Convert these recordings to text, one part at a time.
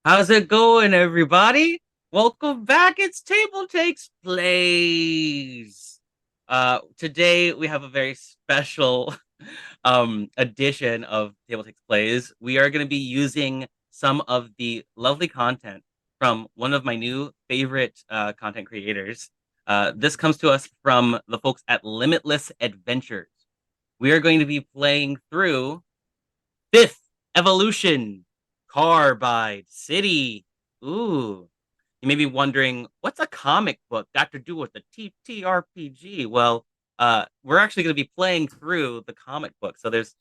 How's it going, everybody? Welcome back. It's TableTakes Plays. Today we have a very special edition of TableTakes Plays. We are going to be using some of the lovely content from one of my new favorite content creators. This comes to us from the folks at Limitless Adventures. We are going to be playing through Fifth Evolution, Carbide City. Ooh. You may be wondering, what's a comic book got to do with the TTRPG? Well, we're actually going to be playing through the comic book. So there's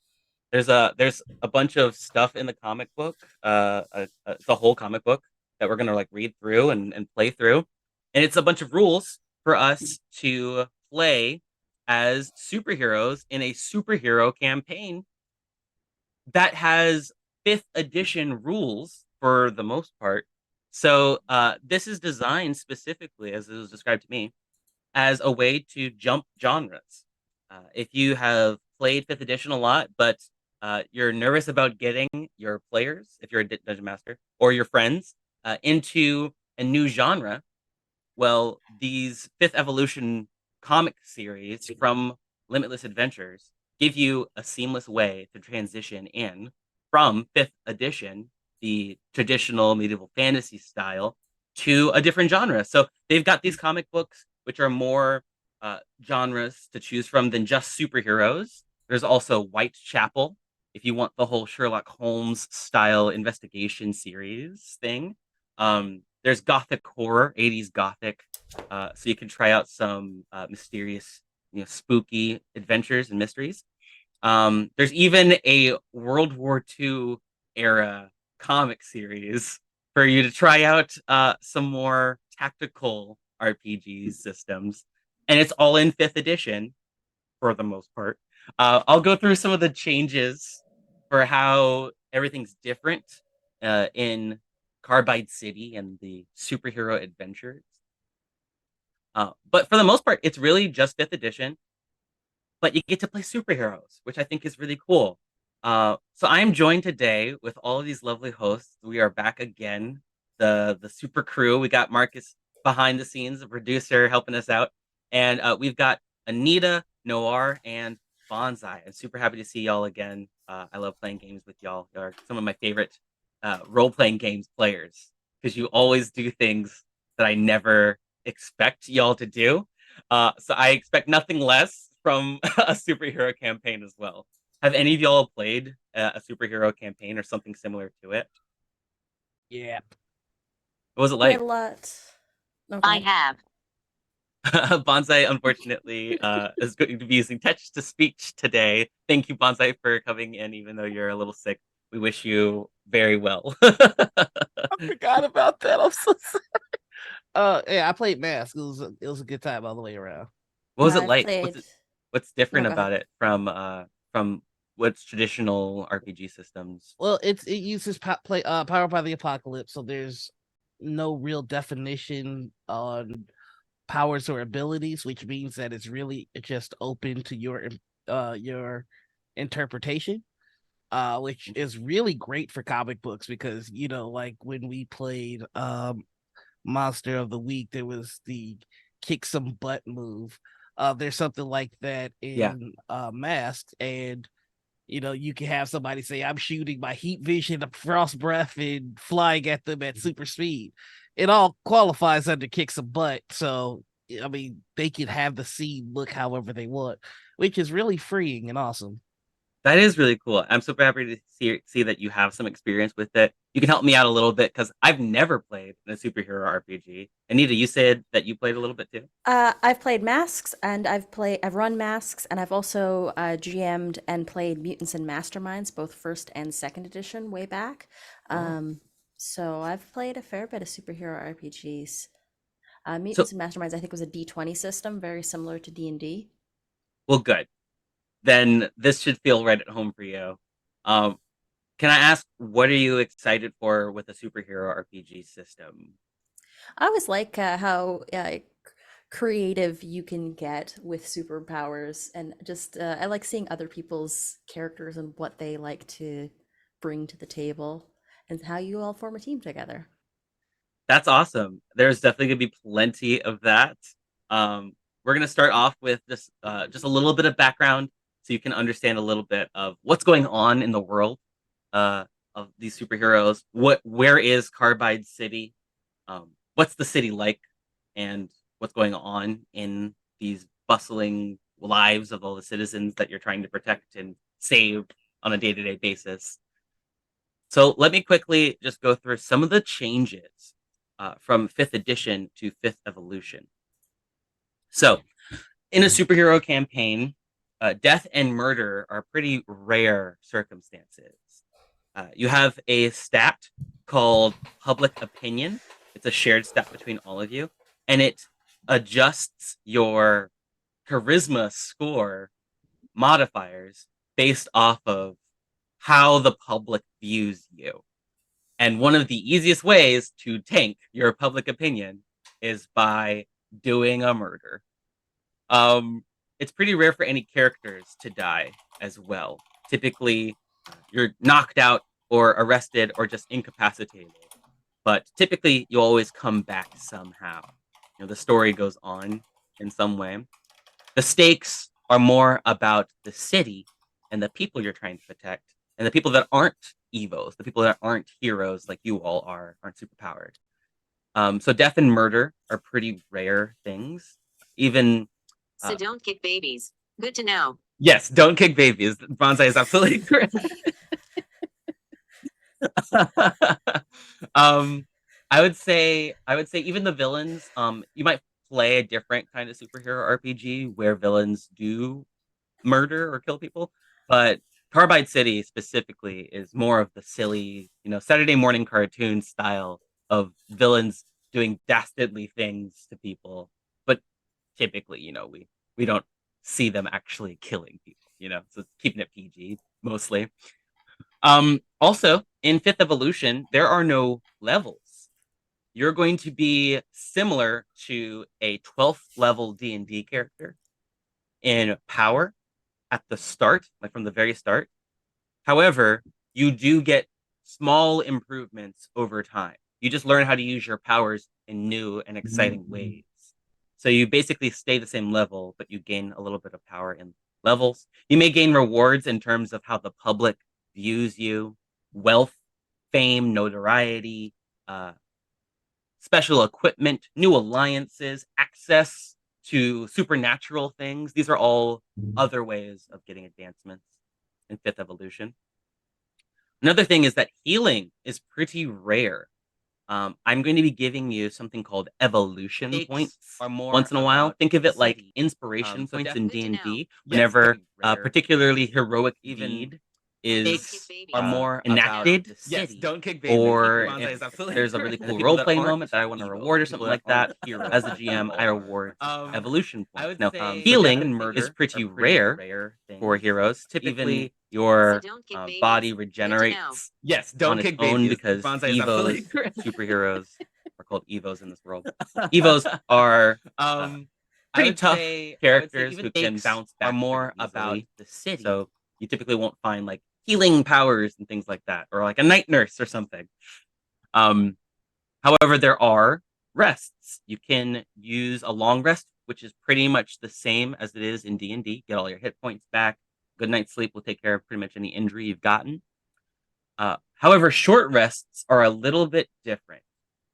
a bunch of stuff in the comic book, the whole comic book that we're going to like read through and play through, and it's a bunch of rules for us to play as superheroes in a superhero campaign that has fifth edition rules for the most part. So this is designed specifically, as it was described to me, as a way to jump genres. If you have played fifth edition a lot, but you're nervous about getting your players, if you're a dungeon master, or your friends into a new genre, well, these fifth evolution comic series from Limitless Adventures give you a seamless way to transition in from fifth edition, the traditional medieval fantasy style, to a different genre. So they've got these comic books which are more genres to choose from than just superheroes. There's also Whitechapel, if you want the whole Sherlock Holmes style investigation series thing. There's Gothic horror, 80s Gothic. So you can try out some mysterious, spooky adventures and mysteries. There's even a World War II era comic series for you to try out some more tactical RPG systems. And it's all in fifth edition for the most part. I'll go through some of the changes for how everything's different in Carbide City and the superhero adventures. But for the most part, it's really just fifth edition, but you get to play superheroes, which I think is really cool. So I am joined today with all of these lovely hosts. We are back again, the super crew. We got Marcus behind the scenes, the producer, helping us out, and we've got Anita, Noir, and Bonsai. I'm super happy to see y'all again. I love playing games with y'all. You're some of my favorite role playing games players because you always do things that I never expect y'all to do. So I expect nothing less from a superhero campaign as well. Have any of y'all played a superhero campaign or something similar to it? Yeah. What was it Played like? a lot. No, go I ahead. have. Bonsai, unfortunately, is going to be using text to speech today. Thank you, Bonsai, for coming in, even though you're a little sick. We wish you very well. I forgot about that. I'm so sorry. Yeah, I played Mask. It was a good time all the way around. What was it I've like? played. What's No, different go ahead. about it from what's traditional RPG systems? Well, it uses powered by the apocalypse, so there's no real definition on powers or abilities, which means that it's really just open to your interpretation. Which is really great for comic books because like when we played Monster of the Week, there was the kick some butt move. There's something like that Yeah. in Mask, and you can have somebody say, "I'm shooting my heat vision, frost breath, and flying at them at super speed." It all qualifies under kick some butt. So I mean, they can have the scene look however they want, which is really freeing and awesome. That is really cool. I'm super happy to see that you have some experience with it. You can help me out a little bit because I've never played a superhero RPG. Anita, you said that you played a little bit too. I've played Masks, and I've run Masks, and I've also GM'd and played Mutants and Masterminds, both first and second edition, way back. Oh, Um, so I've played a fair bit of superhero RPGs. so Mutants and Masterminds, I think, was a D20 system, very similar to D&D. well, good. Then this should feel right at home for you. Um, can I ask what are you excited for with a superhero RPG system? I always like how creative you can get with superpowers, and just I like seeing other people's characters and what they like to bring to the table. and how you all form a team together. That's awesome. There's definitely gonna be plenty of that. We're gonna start off with this just a little bit of background so you can understand a little bit of what's going on in the world uh, of these superheroes. Where is Carbide City? What's the city like, and what's going on in these bustling lives of all the citizens that you're trying to protect and save on a day-to-day basis. So let me quickly just go through some of the changes from 5th edition to 5th evolution. So in a superhero campaign, death and murder are pretty rare circumstances. You have a stat called public opinion. It's a shared stat between all of you, and it adjusts your charisma score modifiers based off of how the public views you. And one of the easiest ways to tank your public opinion is by doing a murder. It's pretty rare for any characters to die as well. Typically, you're knocked out or arrested or just incapacitated. But typically, you always come back somehow. The story goes on in some way. The stakes are more about the city and the people you're trying to protect, and the people that aren't evos, the people that aren't heroes like you all aren't superpowered. So death and murder are pretty rare things. Even So don't kick babies. Good to know. yes, don't kick babies. Bonsai is absolutely correct. I would say even the villains. You might play a different kind of superhero RPG where villains do murder or kill people, but Carbide City specifically is more of the silly, Saturday morning cartoon style of villains doing dastardly things to people. But typically, we don't see them actually killing people, so it's keeping it PG mostly. Also, in 5th evolution, there are no levels. You're going to be similar to a 12th level D&D character in power at the start, like from the very start. However, you do get small improvements over time. You just learn how to use your powers in new and exciting ways. So you basically stay the same level, but you gain a little bit of power in levels. You may gain rewards in terms of how the public views you, wealth, fame, notoriety, special equipment, new alliances, access to supernatural things. These are all other ways of getting advancements in 5th evolution. Another thing is that healing is pretty rare. I'm going to be giving you something called evolution points once in a while. Think of it like inspiration points in D&D. Whenever a particularly heroic deed is more enacted, Yes, don't kick babies. or if there's a really cool role-play moment that I want to reward or something like that, as a GM, I reward evolution points. Now, healing is pretty rare for heroes. Typically, your body regenerates Yes, on don't its kick own babies. because Bonsai is absolutely evos, correct. superheroes, are called evos in this world. Evos are pretty tough characters who can bounce back. Are more about the city, so you typically won't find like healing powers and things like that, or like a night nurse or something. However, there are rests. You can use a long rest, which is pretty much the same as it is in D&D. Get all your hit points back. Good night's sleep will take care of pretty much any injury you've gotten. However, short rests are a little bit different.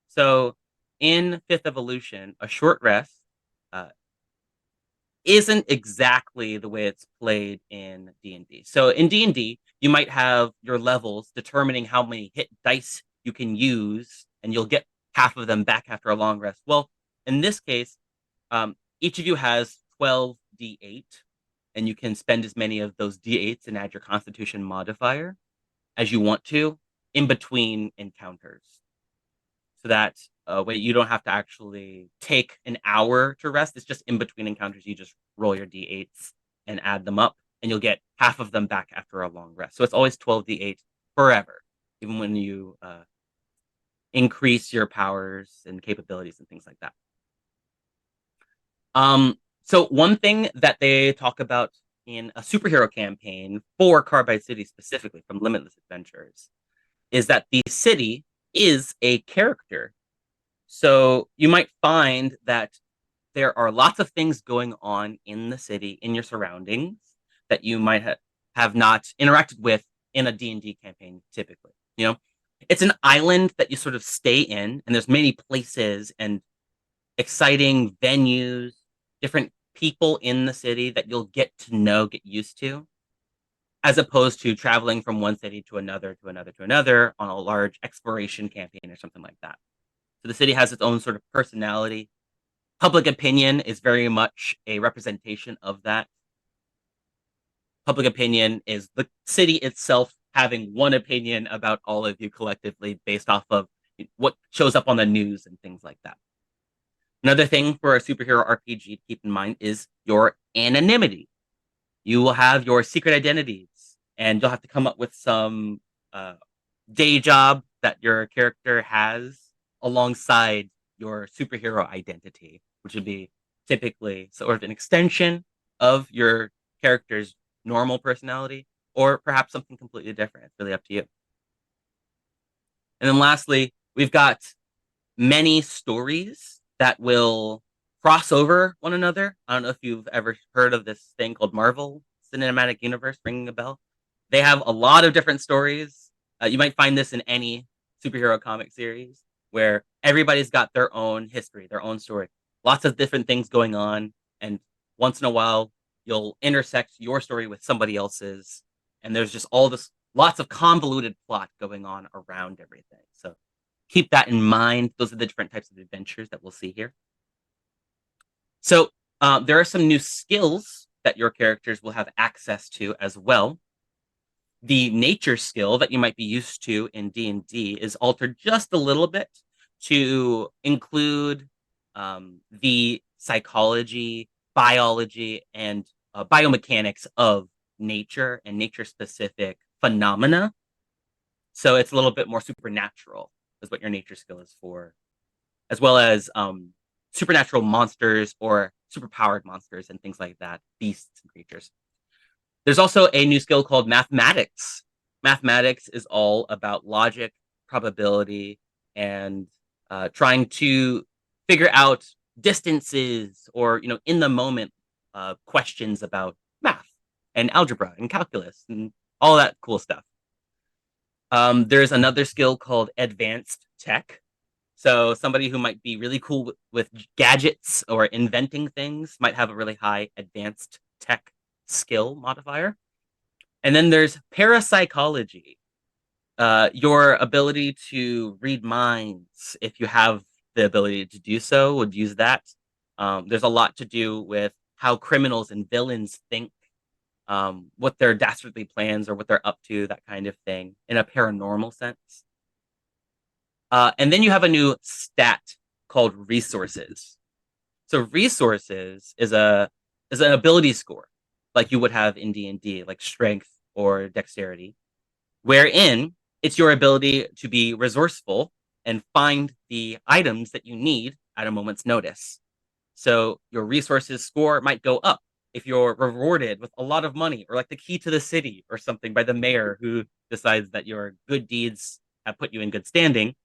So in 5th evolution, a short rest isn't exactly the way it's played in D&D. So in D&D, you might have your levels determining how many hit dice you can use, and you'll get half of them back after a long rest. Well, in this case, each of you has 12 d8, and you can spend as many of those d8s and add your constitution modifier as you want to in between encounters. So that way you don't have to actually take an hour to rest. It's just in between encounters. You just roll your d8s and add them up, and you'll get half of them back after a long rest. So it's always 12 d8 forever, even when you increase your powers and capabilities and things like that. So one thing that they talk about in a superhero campaign for Carbide City specifically from Limitless Adventures is that the city is a character. So you might find that there are lots of things going on in the city, in your surroundings, that you might have not interacted with in a D&D campaign typically. It's an island that you sort of stay in, and there's many places and exciting venues, different people in the city that you'll get to know, get used to, as opposed to traveling from one city to another, to another, to another on a large exploration campaign or something like that. So the city has its own sort of personality. Public opinion is very much a representation of that. Public opinion is the city itself having one opinion about all of you collectively based off of what shows up on the news and things like that. Another thing for a superhero RPG to keep in mind is your anonymity. You will have your secret identities, and you'll have to come up with some day job that your character has alongside your superhero identity, which would be typically sort of an extension of your character's normal personality, or perhaps something completely different. It's really up to you. And then lastly, we've got many stories that will cross over one another. I don't know if you've ever heard of this thing called Marvel Cinematic Universe, ringing a bell. They have a lot of different stories. You might find this in any superhero comic series where everybody's got their own history, their own story, lots of different things going on. And once in a while, you'll intersect your story with somebody else's. And there's just all this, lots of convoluted plot going on around everything. So keep that in mind. Those are the different types of adventures that we'll see here. So there are some new skills that your characters will have access to as well. The nature skill that you might be used to in D&D is altered just a little bit to include the psychology, biology, and biomechanics of nature and nature-specific phenomena. So it's a little bit more supernatural is what your nature skill is for, as well as supernatural monsters or superpowered monsters and things like that, beasts and creatures. There's also a new skill called mathematics. Mathematics is all about logic, probability, and trying to figure out distances or, in the moment questions about math and algebra and calculus and all that cool stuff. There's another skill called advanced tech. So somebody who might be really cool with gadgets or inventing things might have a really high advanced tech skill modifier. And then there's parapsychology. Your ability to read minds, if you have the ability to do so, would use that. There's a lot to do with how criminals and villains think, what their dastardly plans or what they're up to, that kind of thing, in a paranormal sense. And then you have a new stat called resources. So resources is an ability score, like you would have in D&D, like strength or dexterity, wherein it's your ability to be resourceful and find the items that you need at a moment's notice. So your resources score might go up if you're rewarded with a lot of money, or like the key to the city or something by the mayor who decides that your good deeds have put you in good standing.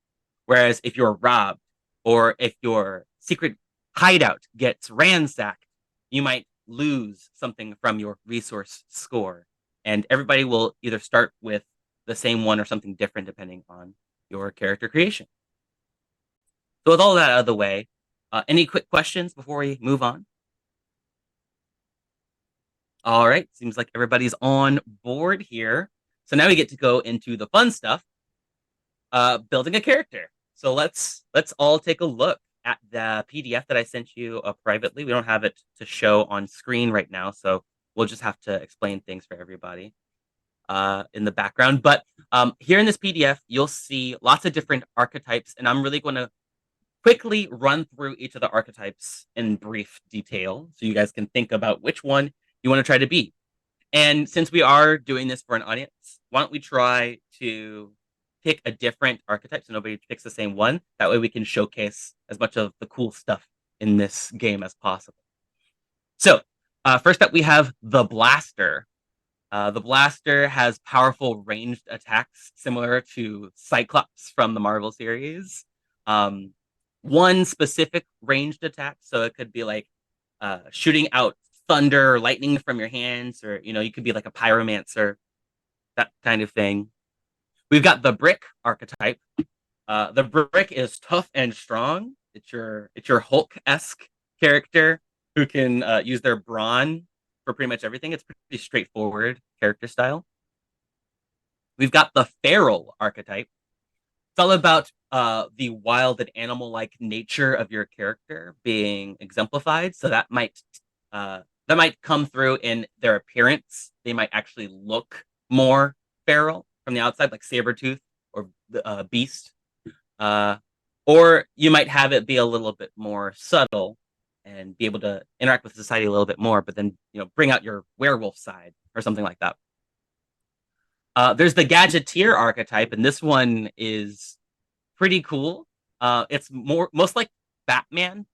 Whereas if you're robbed or if your secret hideout gets ransacked, you might lose something from your resource score. And everybody will either start with the same one or something different depending on your character creation. So with all that out of the way, any quick questions before we move on? All right, seems like everybody's on board here. So now we get to go into the fun stuff, building a character. So let's all take a look at the PDF that I sent you privately. We don't have it to show on screen right now, so we'll just have to explain things for everybody in the background. But here in this PDF, you'll see lots of different archetypes, and I'm really going to quickly run through each of the archetypes in brief detail so you guys can think about which one you want to try to be. And since we are doing this for an audience, why don't we try to pick a different archetype so nobody picks the same one. That way we can showcase as much of the cool stuff in this game as possible. So first up, we have the Blaster. The blaster has powerful ranged attacks similar to Cyclops from the Marvel series. One specific ranged attack, so it could be like shooting out thunder or lightning from your hands, or you could be like a pyromancer, that kind of thing. We've got the brick archetype. The brick is tough and strong. It's your Hulk-esque character who can use their brawn for pretty much everything. It's pretty straightforward character style. We've got the feral archetype. It's all about the wild and animal-like nature of your character being exemplified. So that might come through in their appearance. They might actually look more feral from the outside, like Sabretooth or Beast. Or you might have it be a little bit more subtle and be able to interact with society a little bit more, but then bring out your werewolf side or something like that. There's the Gadgeteer archetype, and this one is pretty cool. It's most like Batman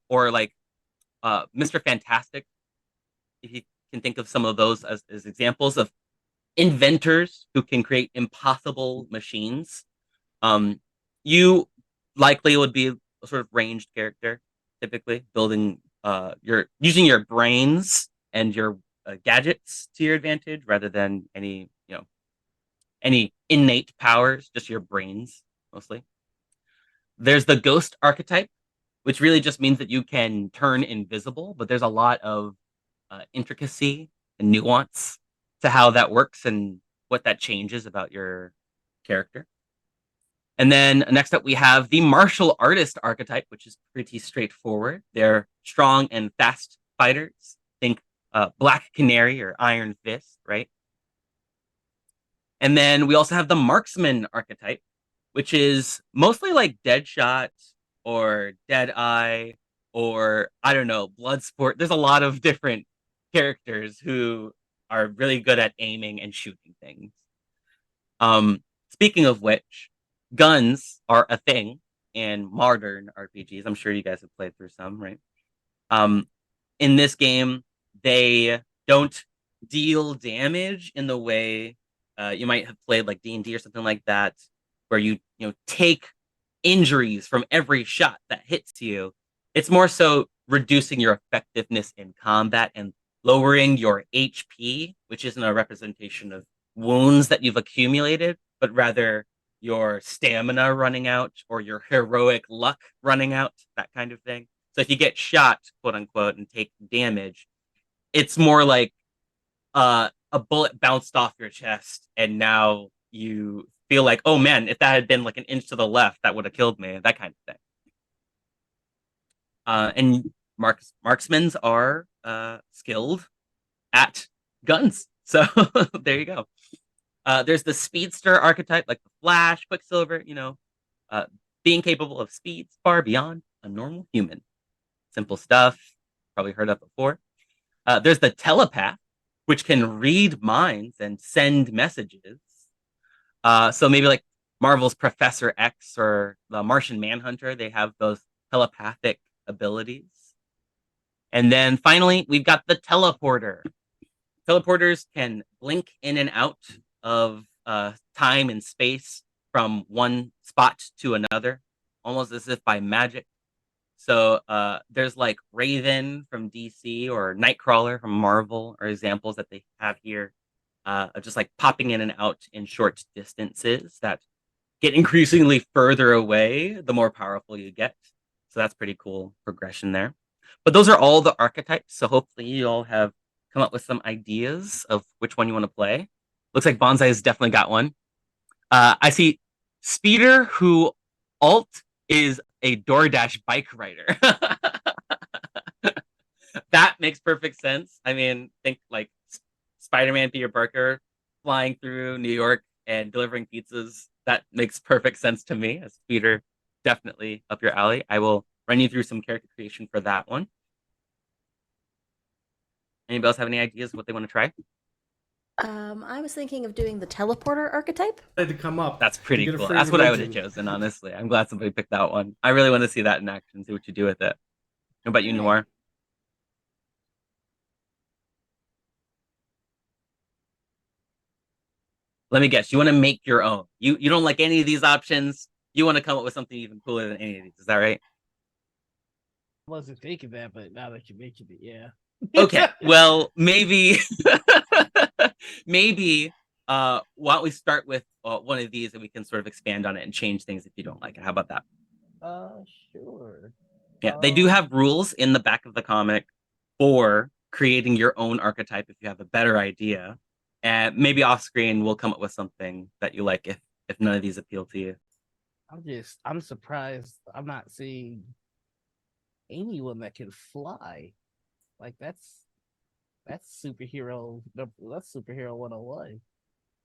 or like Mr. Fantastic, if you can think of some of those as examples of inventors who can create impossible machines. You likely would be a sort of ranged character, typically building you're using your brains and your gadgets to your advantage rather than any innate powers, just your brains mostly. There's the ghost archetype, which really just means that you can turn invisible, but there's a lot of intricacy and nuance to how that works and what that changes about your character. And then next up, we have the martial artist archetype, which is pretty straightforward. They're strong and fast fighters. Think Black Canary or Iron Fist, right? And then we also have the marksman archetype, which is mostly like Deadshot or Deadeye or, I don't know, Bloodsport. There's a lot of different characters who are really good at aiming and shooting things. Speaking of which, guns are a thing in modern RPGs. I'm sure you guys have played through some, right? In this game, they don't deal damage in the way you might have played like D&D or something like that, where you take injuries from every shot that hits you. It's more so reducing your effectiveness in combat and lowering your HP, which isn't a representation of wounds that you've accumulated, but rather your stamina running out or your heroic luck running out, that kind of thing. So if you get shot, quote unquote, and take damage, it's more like a bullet bounced off your chest, and now you feel like, oh man, if that had been like an inch to the left, that would have killed me, that kind of thing. And marksmen are skilled at guns. So there you go. There's the speedster archetype, like the Flash, Quicksilver, being capable of speeds far beyond a normal human. Simple stuff, probably heard of before. There's the telepath, which can read minds and send messages. So maybe like Marvel's Professor X or the Martian Manhunter, they have those telepathic abilities. And then finally, we've got the teleporter. Teleporters can blink in and out of time and space from one spot to another, almost as if by magic. So there's like Raven from DC or Nightcrawler from Marvel are examples that they have here of just like popping in and out in short distances that get increasingly further away the more powerful you get. So that's pretty cool progression there. But those are all the archetypes. So hopefully you all have come up with some ideas of which one you want to play. Looks like Bonsai has definitely got one. I see Speeder, who alt is a DoorDash bike rider. That makes perfect sense. I mean, think like Spider-Man Peter Parker flying through New York and delivering pizzas. That makes perfect sense to me as Peter, definitely up your alley. I will run you through some character creation for that one. Anybody else have any ideas of what they want to try? I was thinking of doing the teleporter archetype. Had to come up. That's pretty You get a cool. free That's what I would have religion. chosen, honestly. I'm glad somebody picked that one. I really want to see that in action, see what you do with it. How about you, Noir? Let me guess. You want to make your own. You don't like any of these options. You want to come up with something even cooler than any of these. Is that right? I wasn't thinking that, but now that you mentioned it, yeah. Okay. Well, maybe maybe why don't we start with one of these and we can sort of expand on it and change things if you don't like it. How about that? Sure. Yeah, they do have rules in the back of the comic for creating your own archetype if you have a better idea. And maybe off screen we'll come up with something that you like if none of these appeal to you. I'm surprised I'm not seeing anyone that can fly. Like that's superhero. That's superhero 101.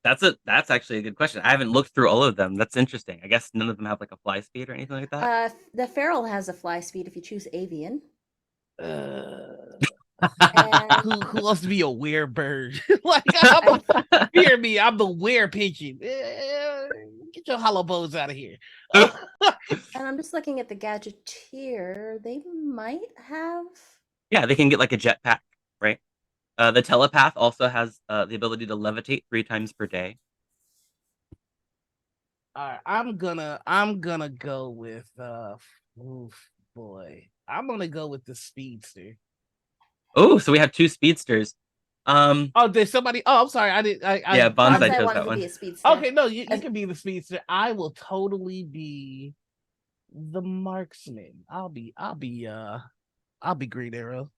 That's actually a good question. I haven't looked through all of them. That's interesting. I guess none of them have like a fly speed or anything like that. The feral has a fly speed if you choose avian. Uh, And who wants to be a werebird? Like I, fear me, I'm the were pigeon. Get your hollow bones out of here. and I'm just looking at the gadgeteer. They might have. Yeah, they can get like a jetpack, right? The telepath also has the ability to levitate 3 times per day. All right, I'm gonna go with oof, boy. I'm gonna go with the speedster. Oh, so we have 2 speedsters. Oh, there's somebody. Oh, I'm sorry. I didn't. Yeah, Bonsai Bonsai chose wanted that to be one. a speedster. Okay, no, you As- can be the speedster. I will totally be the marksman. I'll be Green Arrow.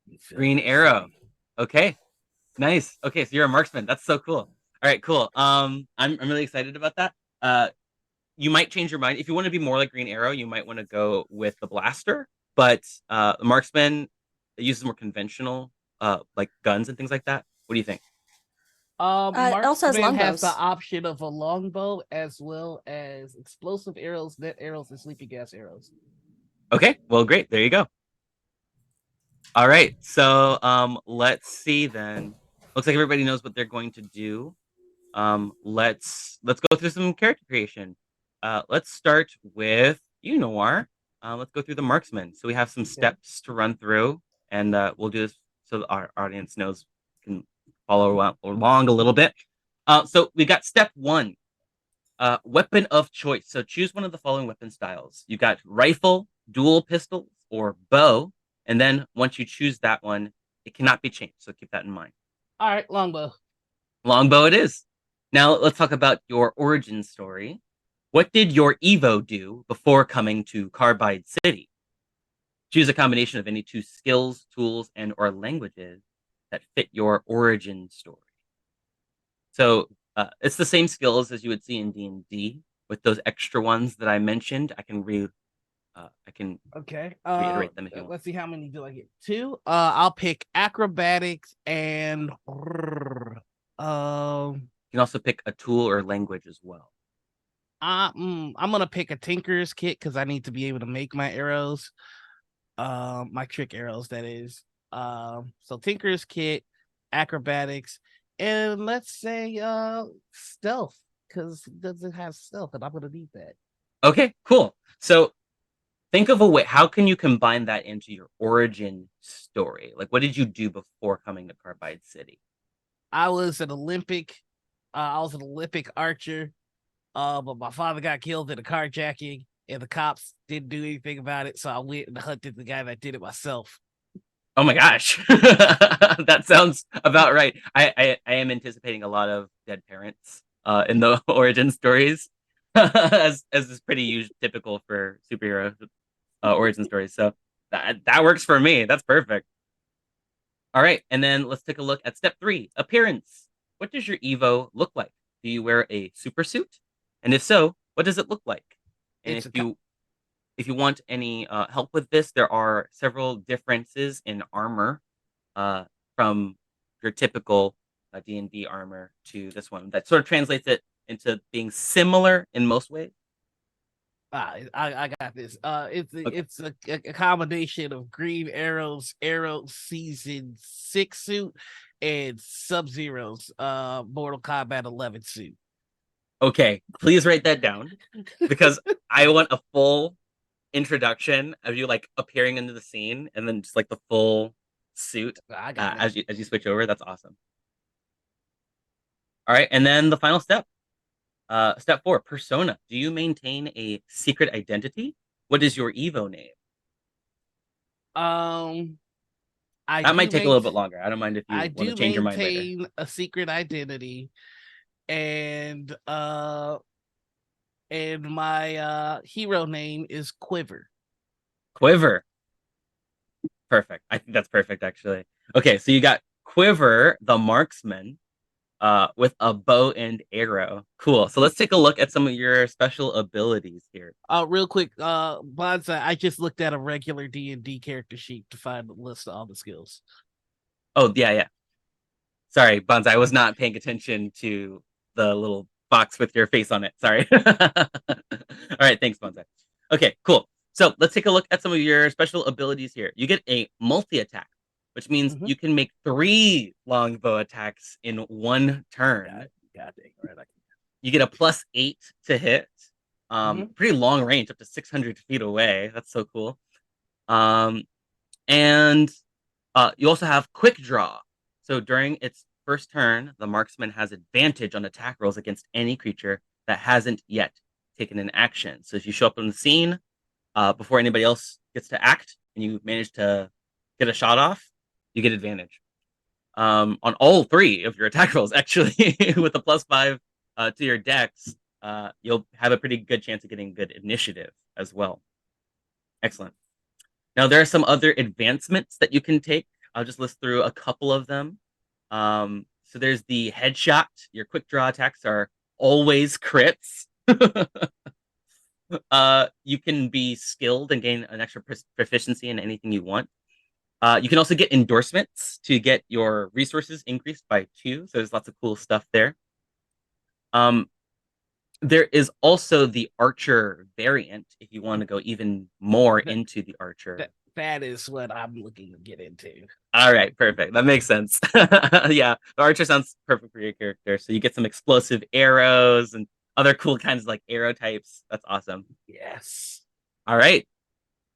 You feel Green my Arrow. shame. Okay, nice. Okay, so you're a marksman. That's so cool. All right, cool. I'm really excited about that. You might change your mind if you want to be more like Green Arrow. You might want to go with the blaster, but the marksman uses more conventional like guns and things like that. What do you think? it also has Marksman has the longbows. option of a longbow as well as explosive arrows, net arrows, and sleeping gas arrows. Okay, well, great. There you go. All right, so let's see then. Looks like everybody knows what they're going to do. Let's go through some character creation. Let's start with you, Noir. Let's go through the marksman. So we have some steps to run through, and we'll do this so that our audience knows can follow along a little bit. So we got step 1, weapon of choice. So choose one of the following weapon styles. You got rifle, dual pistols, or bow. And then once you choose that one, it cannot be changed. So keep that in mind. All right, longbow. Longbow it is. Now let's talk about your origin story. What did your Evo do before coming to Carbide City? Choose a combination of any 2 skills, tools, and or languages that fit your origin story. So it's the same skills as you would see in D&D with those extra ones that I mentioned. I can Okay. reiterate them if you want. Let's see how many do I get. 2. I'll pick acrobatics and You can also pick a tool or language as well. I'm gonna pick a tinker's kit because I need to be able to make my arrows. My trick arrows, that is. So tinker's kit, acrobatics, and let's say stealth, because it doesn't have stealth, and I'm gonna need that. Okay, cool. So think of a way, how can you combine that into your origin story? Like, what did you do before coming to Carbide City? I was an Olympic archer. But my father got killed in a carjacking, and the cops didn't do anything about it. So I went and hunted the guy that did it myself. Oh my gosh, that sounds about right. I am anticipating a lot of dead parents in the origin stories, as is pretty typical for superhero origin stories. So that works for me. That's perfect. All right, and then let's take a look at step 3, appearance. What does your Evo look like? Do you wear a super suit? And if so, what does it look like? And It's if you want any help with this, there are several differences in armor from your typical D&D armor to this one that sort of translates it into being similar in most ways. I got this. Okay. It's a combination of Green Arrow Season 6 suit and Sub-Zero's Mortal Kombat 11 suit. Okay, please write that down because I want a full introduction of you like appearing into the scene and then just like the full suit I got as you switch over. That's awesome. All right, and then the final step. Step 4, persona. Do you maintain a secret identity? What is your Evo name? Um, I That might do take a little maintain bit longer. I don't mind if you want to change your mind later. a secret identity, and my hero name is Quiver. Quiver. Perfect. I think that's perfect, actually. Okay, so you got Quiver, the marksman, with a bow and arrow. Cool. So let's take a look at some of your special abilities here. Real quick, Bonsai, I just looked at a regular D&D character sheet to find the list of all the skills. Oh, yeah, yeah. Sorry, Bonza, I was not paying attention to the little box with your face on it. Sorry. All right, thanks, Bonza. Okay, cool. So let's take a look at some of your special abilities here. You get a multi-attack, which means you can make 3 longbow attacks in one turn. God dang, right. You get a +8 to hit. Pretty long range, up to 600 feet away. That's so cool. And you also have quick draw. So during its first turn, the marksman has advantage on attack rolls against any creature that hasn't yet taken an action. So if you show up on the scene before anybody else gets to act and you manage to get a shot off, you get advantage on all 3 of your attack rolls, actually. With a +5 to your dex, you'll have a pretty good chance of getting good initiative as well. Excellent. Now, there are some other advancements that you can take. I'll just list through a couple of them. So there's the headshot. Your quick draw attacks are always crits. You can be skilled and gain an extra proficiency in anything you want. You can also get endorsements to get your resources increased by 2. So there's lots of cool stuff there. There is also the archer variant if you want to go even more into the archer. That is what I'm looking to get into. All right, perfect. That makes sense. Yeah, the archer sounds perfect for your character. So you get some explosive arrows and other cool kinds of like arrow types. That's awesome. Yes. All right.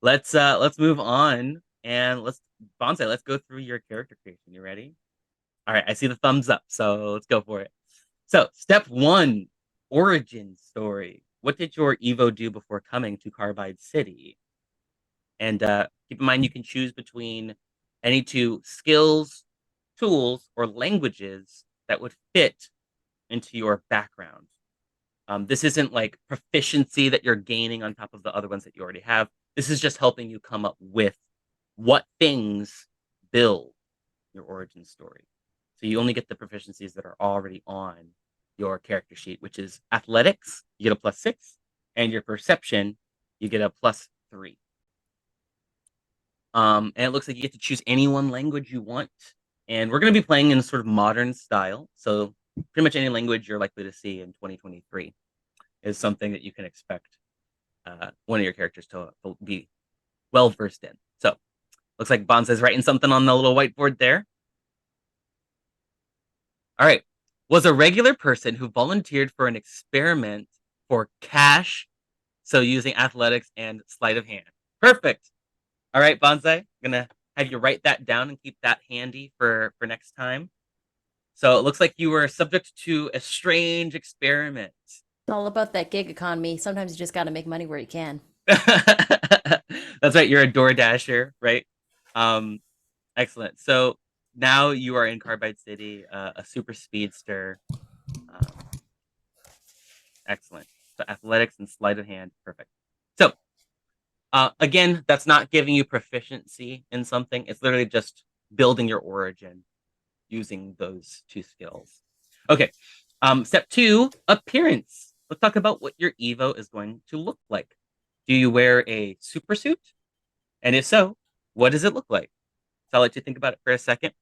Let's move on and let's go through your character creation. You ready? All right, I see the thumbs up, so let's go for it. So, step 1, origin story. What did your Evo do before coming to Carbide City? And keep in mind, you can choose between any 2 skills, tools, or languages that would fit into your background. This isn't like proficiency that you're gaining on top of the other ones that you already have. This is just helping you come up with what things build your origin story. So you only get the proficiencies that are already on your character sheet, which is athletics, you get a +6, and your perception, you get a +3. And it looks like you get to choose any one language you want. And we're going to be playing in a sort of modern style. So pretty much any language you're likely to see in 2023 is something that you can expect one of your characters to be well versed in. So looks like Bonza's writing something on the little whiteboard there. All right. Was a regular person who volunteered for an experiment for cash. So using athletics and sleight of hand. Perfect. All right, Bonsai, I'm gonna have you write that down and keep that handy for next time. So it looks like you were subject to a strange experiment. It's all about that gig economy. Sometimes you just got to make money where you can. That's right. You're a door dasher, right? Excellent. So now you are in Carbide City, a super speedster. Excellent. So athletics and sleight of hand, perfect. So again, that's not giving you proficiency in something. It's literally just building your origin using those 2 skills. Okay. Step 2, appearance. Let's talk about what your Evo is going to look like. Do you wear a super suit? And if so, what does it look like? So I'll let you think about it for a second.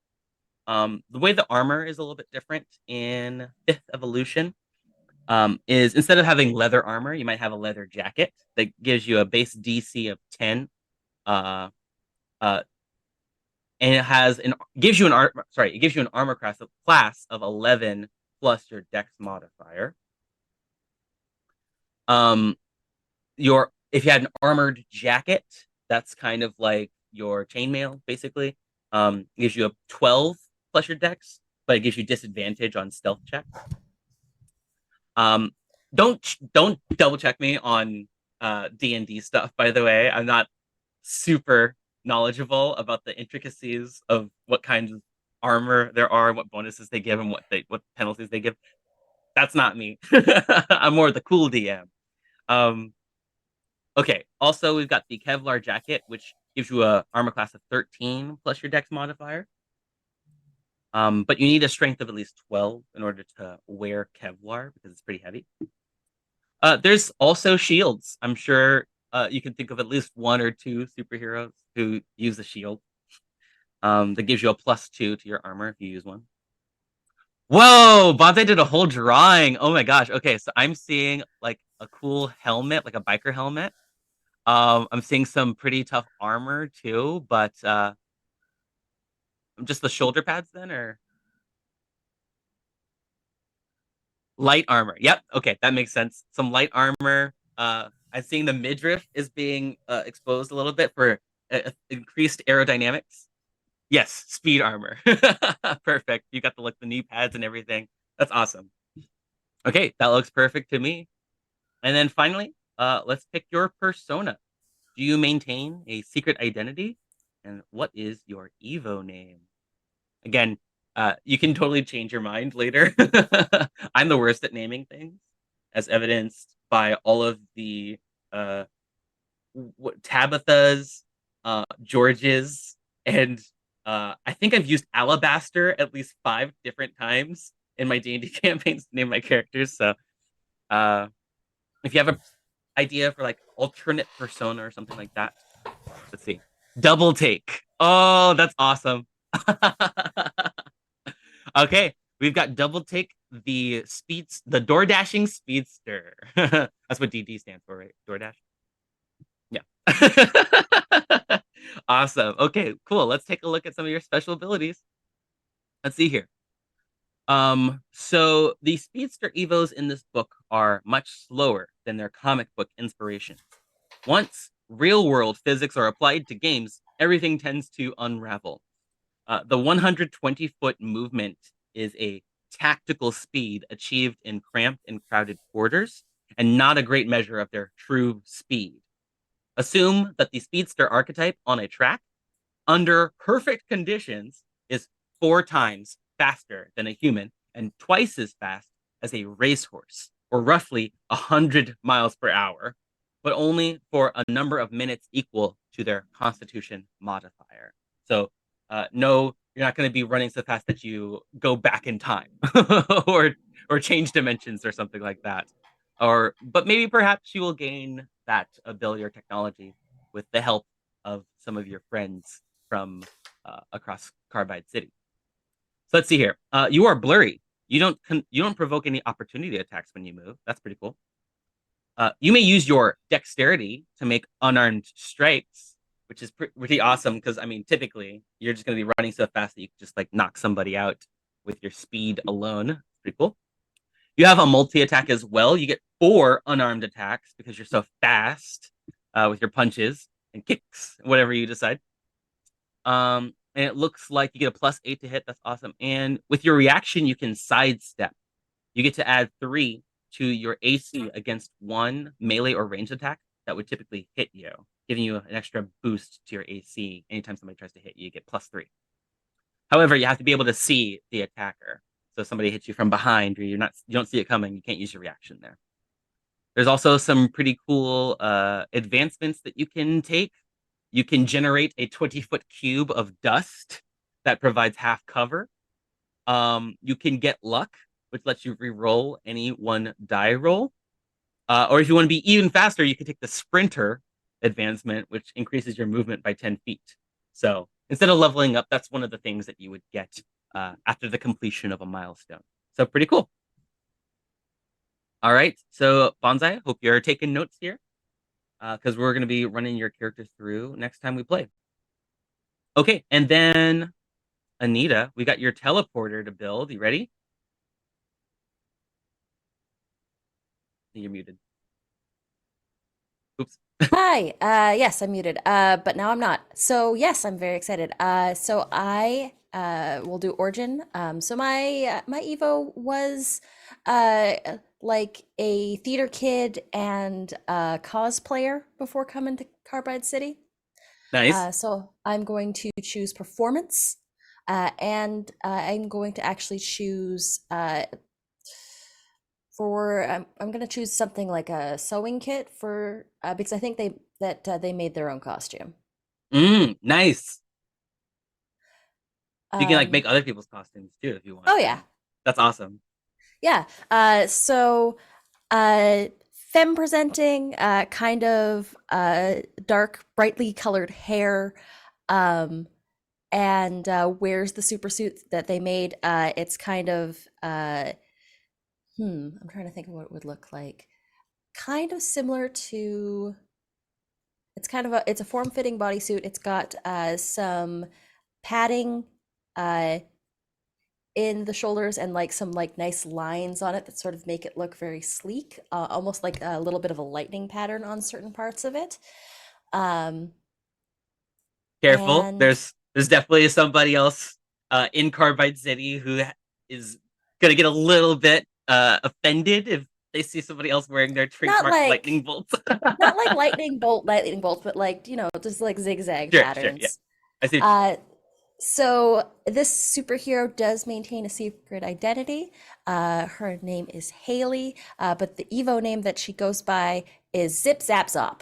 The way the armor is a little bit different in 5th evolution is instead of having leather armor, you might have a leather jacket that gives you a base DC of 10. And it gives you an armor class of 11 plus your dex modifier. If you had an armored jacket, that's kind of like your chainmail, basically. It gives you a 12 plus your dex, but it gives you disadvantage on stealth checks. Um, don't double check me on D&D stuff, by the way. I'm not super knowledgeable about the intricacies of what kinds of armor there are, what bonuses they give, and what penalties they give. That's not me. I'm more the cool DM. Um, okay. Also, we've got the Kevlar jacket, which gives you a armor class of 13 plus your Dex modifier. But you need a strength of at least 12 in order to wear Kevlar because it's pretty heavy. There's also shields. I'm sure you can think of at least one or two superheroes who use a shield. That gives you a +2 to your armor if you use one. Whoa, Bonsai did a whole drawing. Oh my gosh. Okay, so I'm seeing like a cool helmet, like a biker helmet. I'm seeing some pretty tough armor too, but just the shoulder pads then, or light armor. Yep. Okay, that makes sense. Some light armor. I'm seeing the midriff is being exposed a little bit for increased aerodynamics. Yes, speed armor. Perfect. You got the knee pads and everything. That's awesome. Okay, that looks perfect to me. And then finally, let's pick your persona. Do you maintain a secret identity? And what is your Evo name? Again, you can totally change your mind later. I'm the worst at naming things, as evidenced by all of the Tabitha's, George's, and I think I've used Alabaster at least 5 different times in my D&D campaigns to name my characters. So if you have an idea for like alternate persona or something like that, let's see. TableTake. Oh, that's awesome. Okay, we've got TableTake, the door dashing speedster. That's what DD stands for, right? DoorDash. Yeah. Awesome. Okay, cool. Let's take a look at some of your special abilities. Let's see here. So the speedster evos in this book are much slower than their comic book inspirations. Once real world physics are applied to games, everything tends to unravel. The 120-foot movement is a tactical speed achieved in cramped and crowded quarters, and not a great measure of their true speed. Assume that the speedster archetype on a track, under perfect conditions, is 4 times faster than a human and twice as fast as a racehorse, or roughly 100 miles per hour, but only for a number of minutes equal to their constitution modifier. So, no, you're not going to be running so fast that you go back in time or change dimensions or something like that. But maybe perhaps you will gain that ability or technology with the help of some of your friends from across Carbide City. So let's see here. You are blurry. You don't provoke any opportunity attacks when you move. That's pretty cool. You may use your dexterity to make unarmed strikes, which is pretty awesome because I mean, typically you're just going to be running so fast that you can just like knock somebody out with your speed alone. Pretty cool. You have a multi-attack as well. You get 4 unarmed attacks because you're so fast with your punches and kicks, whatever you decide. And it looks like you get a +8 to hit. That's awesome. And with your reaction, you can sidestep. You get to add 3 to your AC against 1 melee or ranged attack that would typically hit you, giving you an extra boost to your AC anytime somebody tries to hit you. You get +3. However, you have to be able to see the attacker. So if somebody hits you from behind or you don't see it coming, you can't use your reaction there. There's also some pretty cool advancements that you can take. You can generate a 20-foot cube of dust that provides half cover. You can get luck, which lets you re-roll any 1 die roll. Or if you want to be even faster, you can take the sprinter advancement, which increases your movement by 10 feet. So instead of leveling up, that's one of the things that you would get after the completion of a milestone. So pretty cool. All right. So Bonsai, hope you're taking notes here because we're going to be running your character through next time we play. Okay. And then Anita, we got your teleporter to build. You ready? You're muted. Oops. Hi. Yes, I'm muted. But now I'm not. So yes, I'm very excited. So I will do origin. So my Evo was like a theater kid and a cosplayer before coming to Carbide City. Nice. So I'm going to choose performance, and I'm going to actually choose for I'm going to choose something like a sewing kit for because I think they made their own costume. Nice. You can like Um, make other people's costumes too if you want. oh Right? yeah, That's awesome. yeah. So femme presenting, kind of dark, brightly colored hair. Um, and wears the super suit that they made. It's kind of I'm trying to think of what it would look like. Kind of similar to it's a form-fitting bodysuit. It's got some padding uh in the shoulders and like some like nice lines on it that sort of make it look very sleek, almost like a little bit of a lightning pattern on certain parts of it. Um, Careful. and There's definitely somebody else in Carbide City who is gonna get a little bit offended if they see somebody else wearing their not trademark lightning like bolts. not like lightning bolt, but like, just like zigzag Sure, yeah. patterns. I see what you're saying. Uh, so this superhero does maintain a secret identity. Her name is Haley, but the Evo name that she goes by is Zip Zap Zop.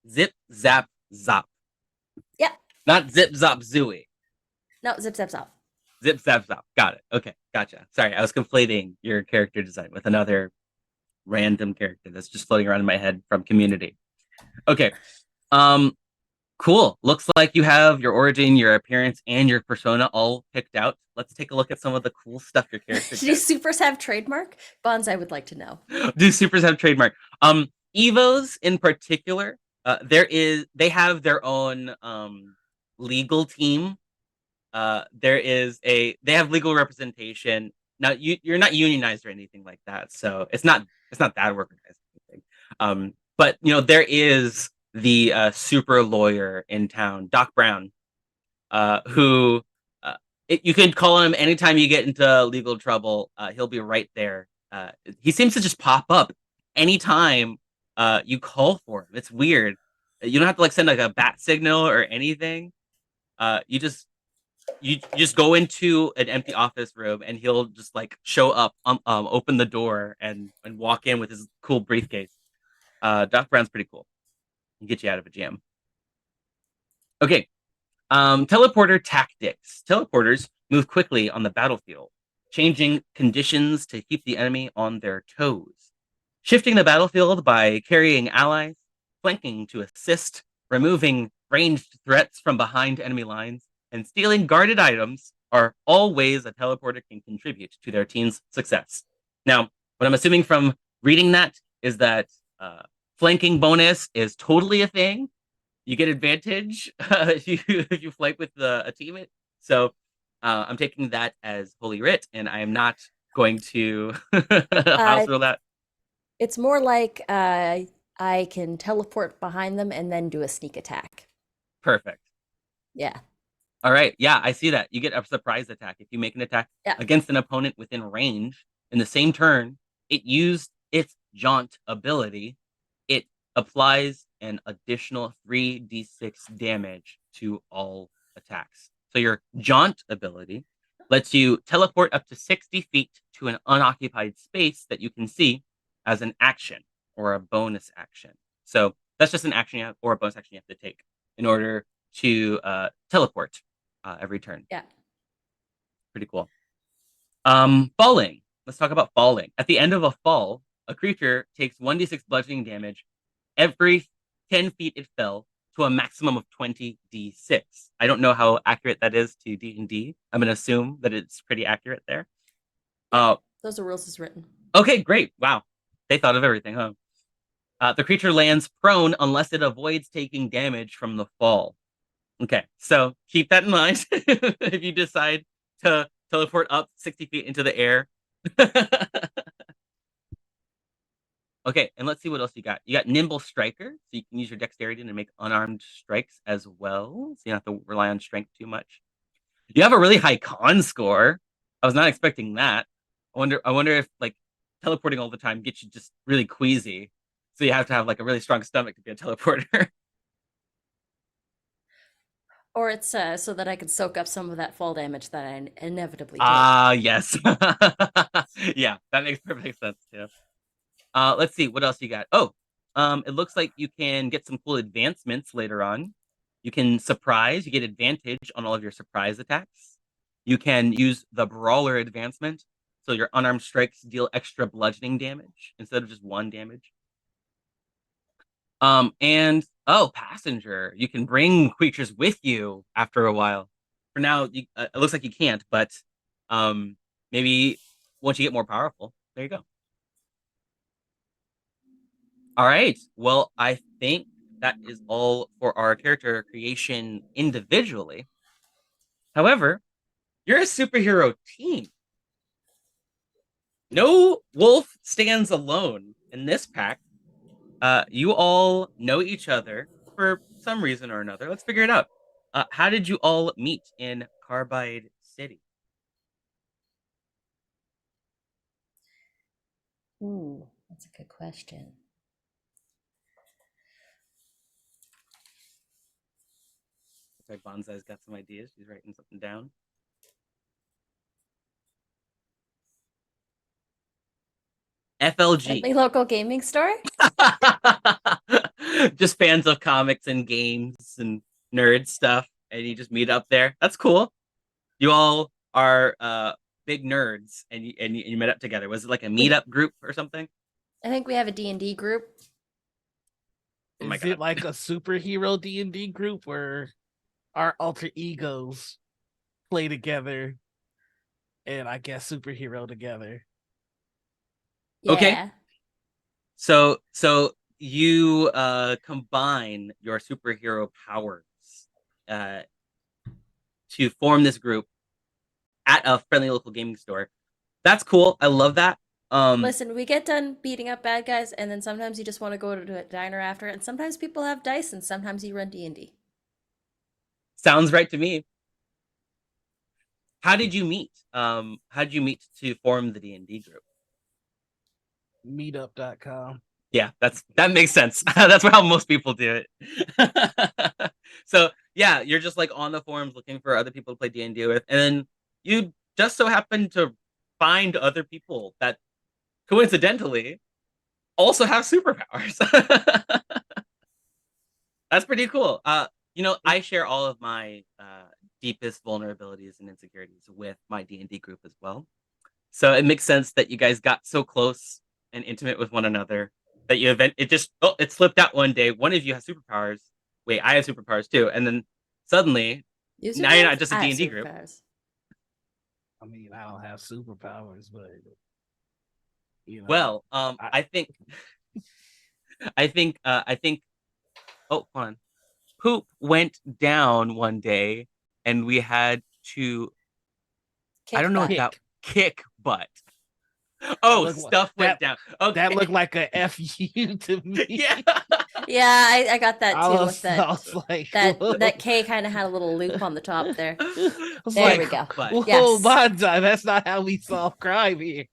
Zip zap zop. Yeah, Not zip zop zooey. no, Zip Zap Zop. Zip zap zop. Got it. Okay, gotcha. Sorry, I was conflating your character design with another random character that's just floating around in my head from Community. Okay. Um, cool. Looks like you have your origin, your appearance, and your persona all picked out. Let's take a look at some of the cool stuff your character Do gets. supers have trademark? Bonds, I would like to know. Do supers have trademark? Evos in particular, they have their own legal team. They have legal representation. Now you're not unionized or anything like that, so it's not that organized or anything. But there is the super lawyer in town, Doc Brown, who you can call him anytime you get into legal trouble. He'll be right there. He seems to just pop up anytime you call for him. It's weird. You don't have to like send like a bat signal or anything. You just go into an empty office room and he'll just like show up, open the door and walk in with his cool briefcase. Doc Brown's pretty cool. He get you out of a jam. Okay, teleporter tactics. Teleporters move quickly on the battlefield, changing conditions to keep the enemy on their toes. Shifting the battlefield by carrying allies, flanking to assist, removing ranged threats from behind enemy lines, and stealing guarded items are all ways a teleporter can contribute to their team's success. Now, what I'm assuming from reading that is that flanking bonus is totally a thing. You get advantage if you flank with a teammate. So I'm taking that as holy writ, and I am not going to house Uh, rule that. it's more like I can teleport behind them and then do a sneak attack. Perfect. Yeah, All right. Yeah, I see that. You get a surprise attack. If you make an attack yeah. against an opponent within range in the same turn, it used its jaunt ability. It applies an additional 3d6 damage to all attacks. So your jaunt ability lets you teleport up to 60 feet to an unoccupied space that you can see as an action or a bonus action. So that's just an action or a bonus action you have to take in order to teleport every turn. Yeah. Pretty cool. Falling. Let's talk about falling. At the end of a fall, a creature takes 1d6 bludgeoning damage every 10 feet it fell to a maximum of 20d6. I don't know how accurate that is to D&D. I'm going to assume that it's pretty accurate there. Those are rules as written. Okay, great. Wow. They thought of everything, huh? The creature lands prone unless it avoids taking damage from the fall. Okay, so keep that in mind if you decide to teleport up 60 feet into the air. Okay, and let's see what else you got. You got Nimble Striker, so you can use your dexterity to make unarmed strikes as well. So you don't have to rely on strength too much. You have a really high con score. I was not expecting that. I wonder if like teleporting all the time gets you just really queasy. So you have to have like a really strong stomach to be a teleporter. Or it's so that I can soak up some of that fall damage that I inevitably take. Yes. Yeah, that makes perfect sense too. Let's see what else you got. Oh, it looks like you can get some cool advancements later on. You can surprise, you get advantage on all of your surprise attacks. You can use the brawler advancement, so your unarmed strikes deal extra bludgeoning damage instead of just one damage. And oh, passenger, you can bring creatures with you after a while. For now, it looks like you can't, but maybe once you get more powerful, there you go. All right. Well, I think that is all for our character creation individually. However, you're a superhero team. No wolf stands alone in this pack. You all know each other for some reason or another. Let's figure it out. How did you all meet in Carbide City? Ooh, that's a good question. Looks like Bonsai's got some ideas. She's writing something down. FLG. Friendly local gaming store? Just fans of comics and games and nerd stuff, and you just meet up there. That's cool. You all are big nerds, and you met up together. Was it like a meetup group or something? I think we have a D&D group. Oh my Is God. it like a superhero D&D group where our alter egos play together and I guess superhero together? Yeah. Okay. So you combine your superhero powers to form this group at a friendly local gaming store. That's cool. I love that. Listen, we get done beating up bad guys, and then sometimes you just want to go to a diner after, and sometimes people have dice, and sometimes you run D&D. Sounds right to me. How did you meet? How did you meet to form the D&D group? Meetup.com. Yeah, that makes sense. That's how most people do it. So yeah, you're just like on the forums looking for other people to play D&D with, and then you just so happen to find other people that coincidentally also have superpowers. That's pretty cool. I share all of my deepest vulnerabilities and insecurities with my D&D group as well. So it makes sense that you guys got so close and intimate with one another that it slipped out one day. One of you has superpowers. Wait, I have superpowers too. And then suddenly, now you're not just a D&D group. I mean, I don't have superpowers, but Well, I think oh, hold on. Poop went down one day and we had to I don't know what that kick butt. Oh, stuff went down. Okay. That looked like a FU to me. Yeah. Yeah, I got that too. I With that, was like, that K kind of had a little loop on the top there. There we go. Whoa, Yes. Bonsai, that's not how we solve crime here.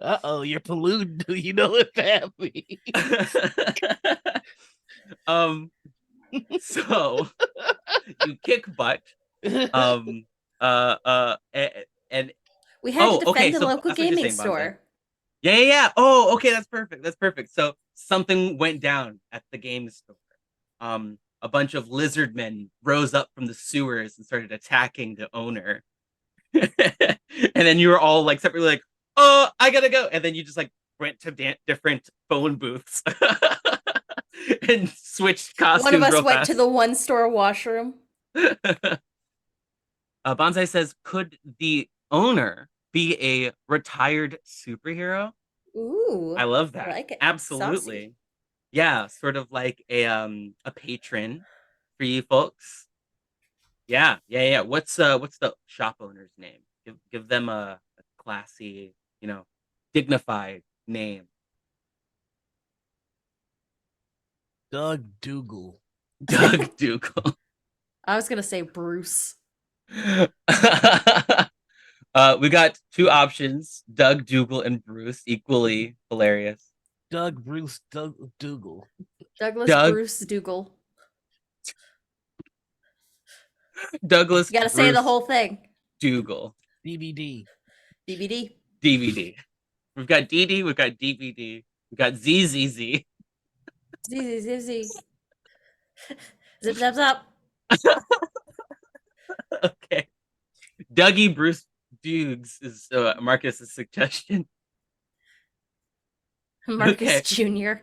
Uh-oh, you're polluting. Do you know what that means? So you kick butt. And we had to defend the so local that's what you're gaming saying, Bonsai. store. Yeah. Oh, okay, that's perfect. So something went down at the game store. A bunch of lizard men rose up from the sewers and started attacking the owner. And then you were all like separately like, oh, I gotta go. And then you just like went to different phone booths and switched costumes. One of us real went fast. to the one store washroom. Bonsai says, could the owner be a retired superhero? Ooh, I love that. I like it. Absolutely. Saucy. Yeah, sort of like a patron for you folks. Yeah. What's the shop owner's name? Give them a classy, dignified name. Doug Dougal. Doug Dougal. I was gonna say Bruce. We got two options: Doug, Dougal, and Bruce, equally hilarious. Doug, Bruce, Dougal. Douglas Doug, Bruce Dougal. Douglas, You got to say the Bruce, whole thing. Dougal, DVD. DVD. DVD. We've got DD, we've got DVD, we've got ZZZ. Zizzy, zizzy. Zip, zap, zap. Okay. Dougie Bruce Dukes is Marcus's suggestion. Marcus Okay. Jr.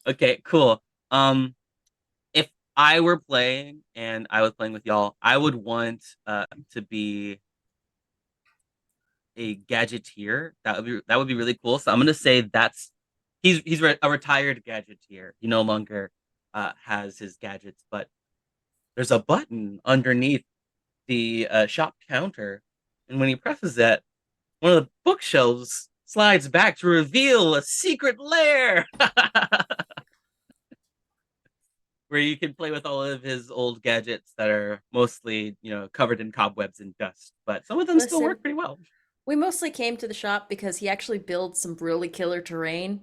Okay, cool. If I were playing and I was playing with y'all, I would want to be a gadgeteer. That would be really cool. So I'm gonna say he's a retired gadgeteer. He no longer has his gadgets, but there's a button underneath the shop counter, and when he presses that, one of the bookshelves slides back to reveal a secret lair where you can play with all of his old gadgets that are mostly, covered in cobwebs and dust, but some of them still Listen, work pretty well. we mostly came to the shop because he actually builds some really killer terrain.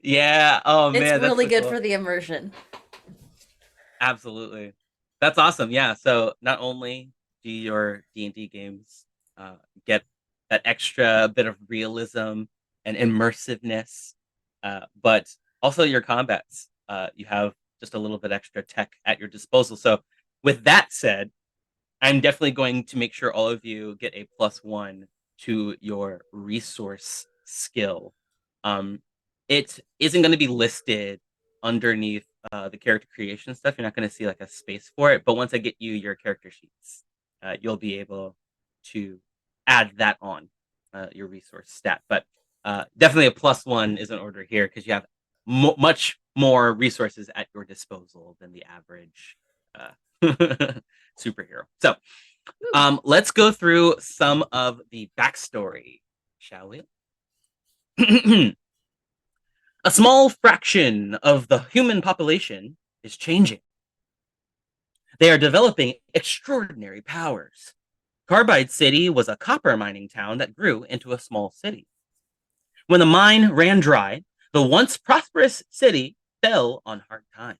Yeah. Oh It's man, that's really so good cool. for the immersion. Absolutely. That's awesome. Yeah. So not only do your D&D games get that extra bit of realism and immersiveness, but also your combats, you have just a little bit extra tech at your disposal. So with that said, I'm definitely going to make sure all of you get a +1 to your resource skill. It isn't going to be listed underneath the character creation stuff. You're not going to see like a space for it, but once I get you your character sheets, you'll be able to add that on your resource stat. But definitely a +1 is in order here because you have much more resources at your disposal than the average superhero. So let's go through some of the backstory, shall we? A small fraction of the human population is changing. They are developing extraordinary powers. Carbide City was a copper mining town that grew into a small city. When the mine ran dry, the once prosperous city fell on hard times.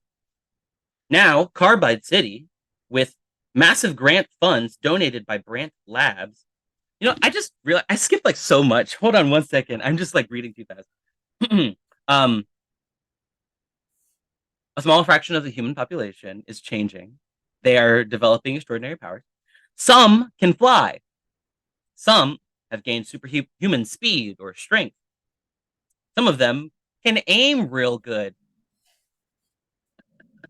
Now, Carbide City, with massive grant funds donated by Brant Labs. I just realized I skipped like so much. Hold on one second. I'm just like reading too fast. um, a small fraction of the human population is changing. They are developing extraordinary powers. Some can fly. Some have gained superhuman speed or strength. Some of them can aim real good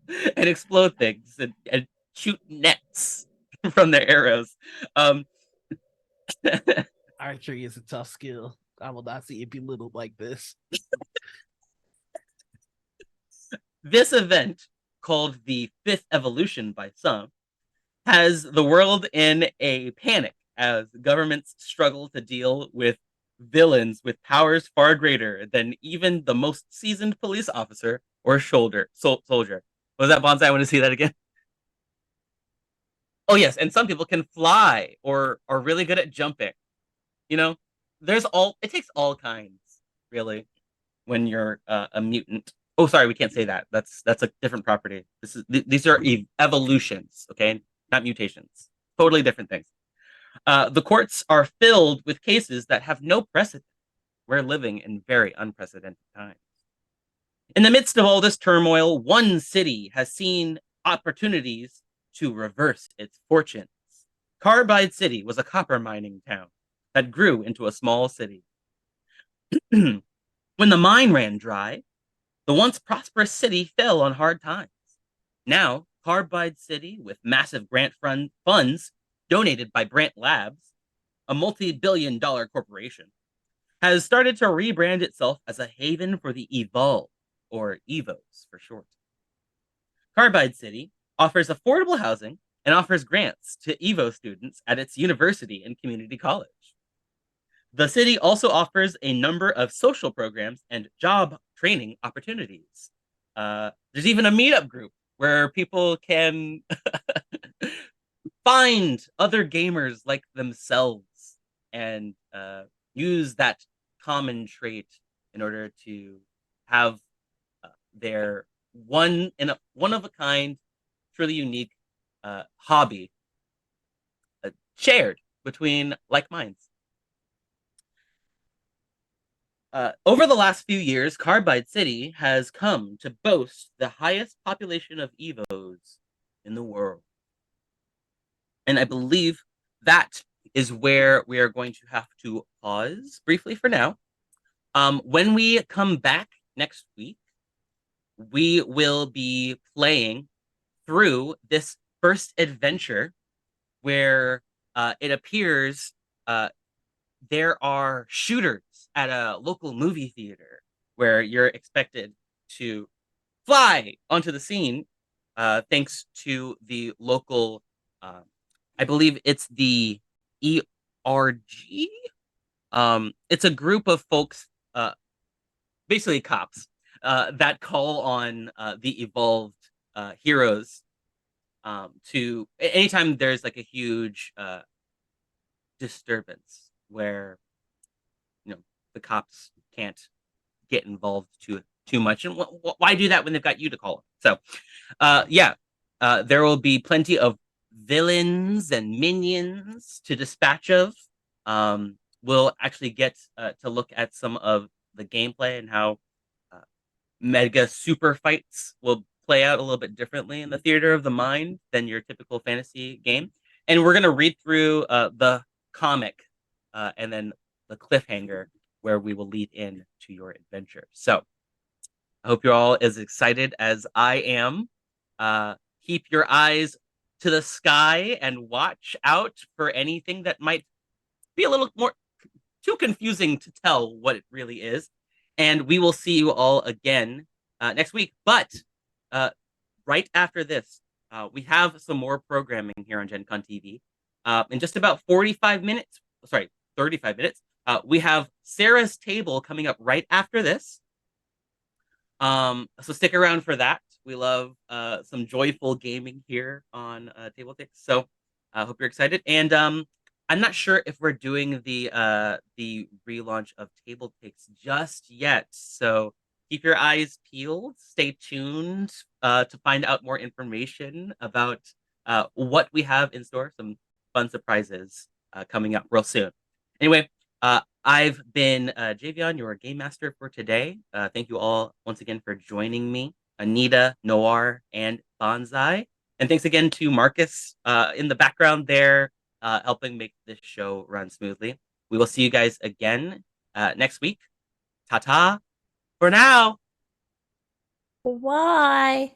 and explode things and shoot nets from their arrows. Um, Archery is a tough skill. I will not see it belittled like this. This event, called the Fifth Evolution by some, has the world in a panic as governments struggle to deal with villains with powers far greater than even the most seasoned police officer or soldier. Was that Bonsai? I want to see that again. Oh yes, and some people can fly or are really good at jumping. You know, it takes all kinds, really, when you're a mutant. Oh, sorry, we can't say that. That's a different property. These are evolutions, okay, not mutations. Totally different things. The courts are filled with cases that have no precedent. We're living in very unprecedented times. In the midst of all this turmoil, one city has seen opportunities to reverse its fortunes. Carbide City was a copper mining town that grew into a small city. When the mine ran dry, the once prosperous city fell on hard times. Now, Carbide City, with massive grant funds donated by Brant Labs, a multi-billion-dollar corporation, has started to rebrand itself as a haven for the Evolve, or EVOs for short. Carbide City offers affordable housing and offers grants to EVO students at its university and community college. The city also offers a number of social programs and job training opportunities. There's even a meetup group where people can find other gamers like themselves and use that common trait in order to have their one of a kind, truly unique hobby shared between like minds. Over the last few years, Carbide City has come to boast the highest population of Evos in the world. And I believe that is where we are going to have to pause briefly for now. When we come back next week, we will be playing through this first adventure where it appears there are shooters at a local movie theater where you're expected to fly onto the scene thanks to the local, uh, I believe it's the ERG. It's a group of folks, basically cops, that call on the evolved heroes to anytime there's like a huge disturbance where the cops can't get involved too much. And why do that when they've got you to call them? So, yeah, there will be plenty of villains and minions to dispatch of. We'll actually get to look at some of the gameplay and how mega super fights will play out a little bit differently in the theater of the mind than your typical fantasy game. And we're going to read through the comic and then the cliffhanger where we will lead in to your adventure. So I hope you're all as excited as I am. Keep your eyes to the sky and watch out for anything that might be a little more too confusing to tell what it really is. And we will see you all again next week. But right after this, we have some more programming here on Gen Con TV. In just about 45 minutes, sorry, 35 minutes, we have Sarah's Table coming up right after this. So stick around for that. We love some joyful gaming here on TableTakes. So I hope you're excited. And I'm not sure if we're doing the relaunch of TableTakes just yet. So keep your eyes peeled. Stay tuned to find out more information about what we have in store. Some fun surprises coming up real soon. Anyway, I've been Javion, your game master for today. Thank you all once again for joining me, Anita, Noir, and Bonsai. And thanks again to Marcus in the background there, helping make this show run smoothly. We will see you guys again next week. Ta-ta for now. Why?